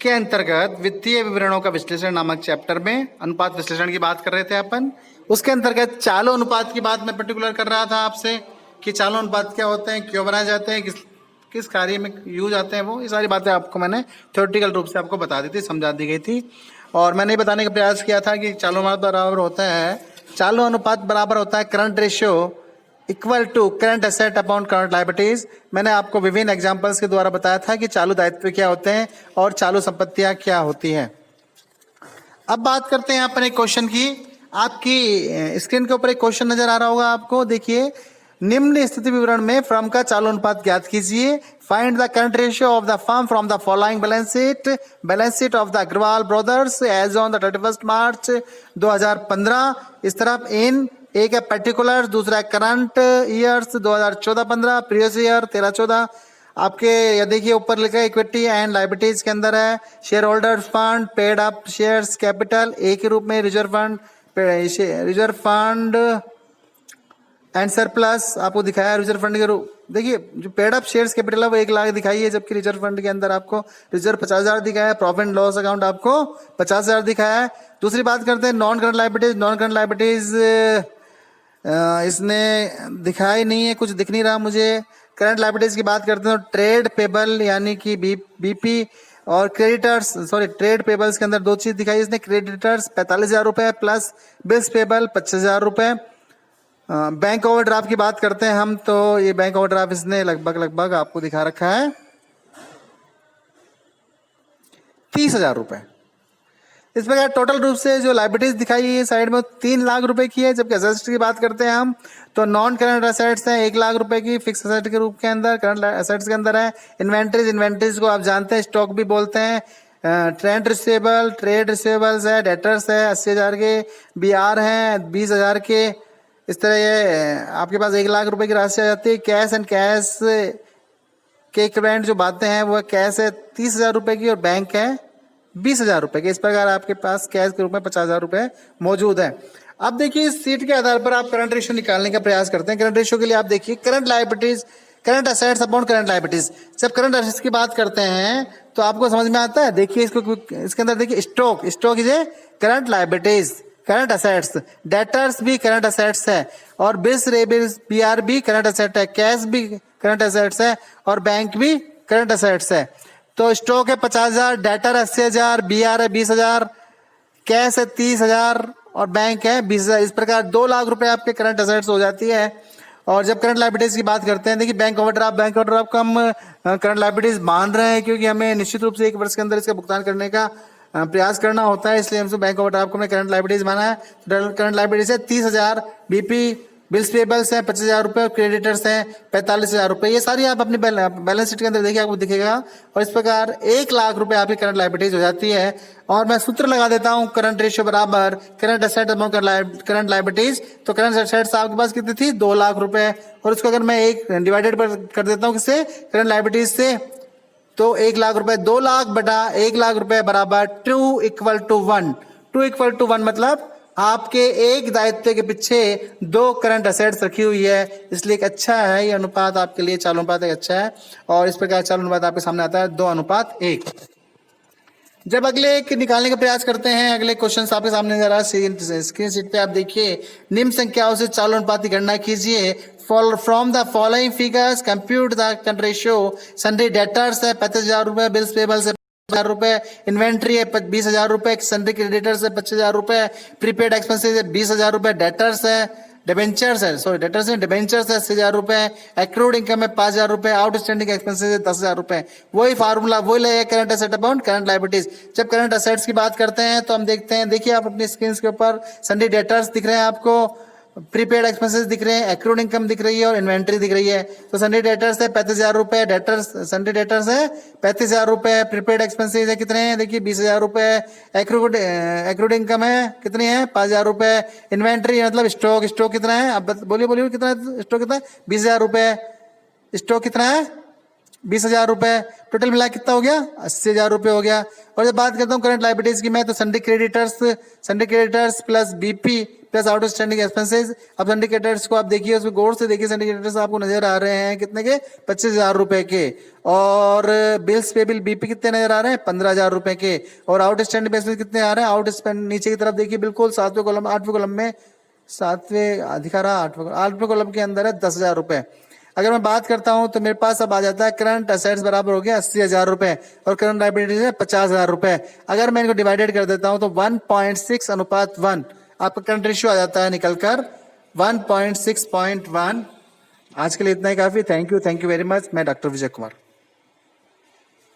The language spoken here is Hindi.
के अंतर्गत वित्तीय विवरणों का विश्लेषण नामक चैप्टर में अनुपात विश्लेषण की बात कर रहे थे अपन। उसके अंतर्गत चालू अनुपात की बात मैं पर्टिकुलर कर रहा था आपसे कि चालू अनुपात क्या होते हैं, क्यों बनाए जाते हैं, किस किस कार्य में यूज आते हैं, वो ये सारी बातें आपको मैंने थ्योरेटिकल रूप से आपको बता दी थी, समझा दी गई थी। और मैंने ये बताने का प्रयास किया था कि चालू अनुपात बराबर होता है, चालू अनुपात बराबर होता है current ratio equal to current asset upon current liabilities. मैंने आपको विभिन्न एग्जांपल्स के द्वारा बताया था कि चालू दायित्व क्या होते हैं और चालू संपत्तियां क्या होती हैं। अब बात करते हैं अपन एक क्वेश्चन की। आपकी स्क्रीन के ऊपर एक क्वेश्चन नजर आ रहा होगा आपको, देखिए। निम्न स्थिति विवरण में फर्म का चालू अनुपात ज्ञात कीजिए। Find the current ratio of the firm from the following balance sheet of the Agarwal brothers as on the 31 March 2015। इस तरफ इन एक है पर्टिकुलर, दूसरा है करंट ईयर्स 2014-15, प्रीवियस ईयर 13-14। आपके ये देखिए ऊपर लिखा है इक्विटी एंड लायबिलिटीज के अंदर है share holders fund, paid up shares capital एक के रूप में, रिजर्व फंड एंड सरप्लस आपको दिखाया है रिजर्व फंड के रूप। देखिए जो पेड अप शेयर्स कैपिटल है वो 1 लाख दिखाई है, जबकि रिजर्व फंड के अंदर आपको रिजर्व 50,000 दिखाया है, प्रॉफिट एंड लॉस अकाउंट आपको 50,000 दिखाया है। दूसरी बात करते हैं non current liabilities. Non current liabilities इसने दिखाई नहीं है, कुछ दिख नहीं रहा मुझे। करंट लायबिलिटीज की बात करते हैं तो ट्रेड पेबल यानी कि बीपी और क्रेडिटर्स, सॉरी ट्रेड पेबल्स के अंदर दो चीज दिखाई इसने। क्रेडिटर्स 45,000 रुपए प्लस बिल्स पेबल 25,000 रुपए। बैंक ओवरड्राफ्ट की बात करते हैं हम, तो ये बैंक ओवरड्राफ्ट इसने लगभग आपको दिखा रखा है 30,000 रुपए। इस प्रकार टोटल रूप से जो लायबिलिटीज दिखाई है साइड में 3 लाख रुपए की है। जबकि एसेट्स की बात करते हैं हम तो नॉन करंट एसेट्स हैं 1 लाख रुपए की फिक्स एसेट के रूप के अंदर। करंट एसेट्स के अंदर है इन्वेंट्रीज को आप जानते हैं स्टॉक भी बोलते हैं। ट्रेड रिसीवेबल्स है, डेटर्स है 80,000 के, बीआर हैं 20,000 के। इस तरह ये आपके पास 1 लाख रुपए की राशि आ जाती है। कैश एंड कैश के इक्विवेलेंट जो बातें हैं वो कैश है 30,000 रुपए की और बैंक है 20,000 रुपए के। इस प्रकार आपके पास कैश के रूप में 50,000 रुपए मौजूद है। अब देखिए इस सीट के आधार पर आप करंट रेशियो निकालने का प्रयास करते हैं। करंट रेशियो के लिए आप देखिए current liabilities, current assets upon current liabilities. जब करंट एसेट्स की बात करते हैं तो आपको समझ में आता है, देखिए इसके अंदर देखिए stock is a current liabilities, current assets. Debtors भी करंट एसेट्स है और बीआर भी करंट एसेट है, कैश भी करंट एसेट्स है और बैंक भी करंट एसेट्स है। तो स्टॉक है 50,000, डेटर 80,000, बीआर है 20,000, कैश है 30,000 और बैंक है 20,000। इस प्रकार 2 लाख रुपए आपके करंट एसेट्स हो जाती है। और जब करंट लायबिलिटीज की बात करते हैं, देखिए बैंक ओवरड्राफ्ट को हम करंट लायबिलिटीज मान रहे हैं क्योंकि हमें निश्चित रूप से 1 वर्ष के अंदर इसका भुगतान करने का प्रयास करना होता है, इसलिए हमसे बैंक ओवरड्राफ्ट को हमने करंट लायबिलिटीज माना है। करंट लायबिलिटीज है 30,000, बीपी बिल्स पेबल्स है 25,000 रुपए और क्रेडिटर्स हैं 45,000 रुपए। ये सारी आप अपनी बैलेंस शीट के अंदर देखिए आपको दिखेगा। और इस प्रकार 1 लाख रुपए आपकी करंट लायबिलिटीज हो जाती है। और मैं सूत्र लगा देता हूं करंट रेशियो बराबर current asset upon current liabilities. तो करंट एसेट्स आपके पास कितनी थी 2 लाख रुपए, और उसको अगर मैं एक डिवाइडेड कर देता हूं किससे, करंट लायबिलिटीज से, तो 1 लाख रुपए 2 लाख बटा 1 लाख रुपए बराबर 2:1। 2:1 मतलब आपके एक दायित्व के पीछे 2 करंट एसेट्स रखी हुई है, इसलिए एक अच्छा है ये अनुपात आपके लिए। चालू अनुपात एक अच्छा है और इस प्रकार चालू अनुपात आपके सामने आता है 2:1। जब अगले एक निकालने का प्रयास करते हैं, अगले क्वेश्चन आपके सामने जरा स्क्रीन शीट पे आप देखिए। निम्न संख्याओं से चालू अनुपात की गणना कीजिए। From the following figures compute the current ratio. Sundry debtors है 35,000 रुपए, बिल्स पेबल्स है 50,000 रुपए, इन्वेंट्री है 20,000 रुपए, सन्ड्री क्रेडिटर्स है 25,000 रुपए, प्रीपेड एक्सपेंसेस है 20,000 रुपए, डेटर्स है डिबेंचर्स है 80,000 रुपए, एक्रूड इनकम है 5,000 रुपए, आउटस्टैंडिंग एक्सपेंसेस है 10,000 रुपए। वही फार्मूला वही लगेगा current asset upon current liabilities. जब करंट एसेट्स की बात करते हैं तो हम देखते हैं, देखिए आप अपनी स्क्रीन के ऊपर सन्ड्री डेटर्स दिख रहे हैं आपको, प्रीपेड एक्सपेंसेस दिख रहे हैं, एक्रूड इनकम दिख रही है और इन्वेंट्री दिख रही है। तो सन्ड्री डेटर्स है 35,000 रुपए, सन्ड्री डेटर्स है 35,000 रुपए, प्रीपेड एक्सपेंसेस है कितने हैं देखिए 20,000 रुपए, एक्रूड इनकम है कितनी है 5,000 रुपए, इन्वेंट्री मतलब स्टॉक कितना है, अब बोलिए कितना है स्टॉक, कितना है 20,000 रुपए। स्टॉक कितना है 20,000 रुपए, टोटल मिला कितना हो गया? 80,000 रुपए हो गया। और जब बात करता हूँ करंट लाइबिलिटीज की मैं, तो सन्डी creditors plus BP plus outstanding expenses. अब सन्डी क्रेडिटर्स को आप देखिए, उसमें गौर से देखिए, सन्डी क्रेडिटर्स आपको नजर आ रहे हैं कितने के? 25,000 रुपए के। और बिल्स पेबल बीपी कितने नजर आ रहे हैं? 15,000 रुपए के। और आउटस्टैंडिंग एक्सपेंसेस कितने आ रहे हैं? आउटस्टैंडिंग नीचे की तरफ देखिए, बिल्कुल 7वें कॉलम 8वें कॉलम में, 7वें दिखा रहा 8वें कॉलम के अंदर है 10,000 रुपए। अगर मैं बात करता हूं तो मेरे पास अब आ जाता है करंट असेट्स बराबर हो गया 80,000 रुपए और करंट लायबिलिटीज है 50,000 रुपए। अगर मैं इनको डिवाइडेड कर देता हूं तो 1.6:1 आपका करंट रेशियो आ जाता है निकलकर 1.6.1। आज के लिए इतना ही काफी। Thank you very much. मैं डॉक्टर विजय कुमार।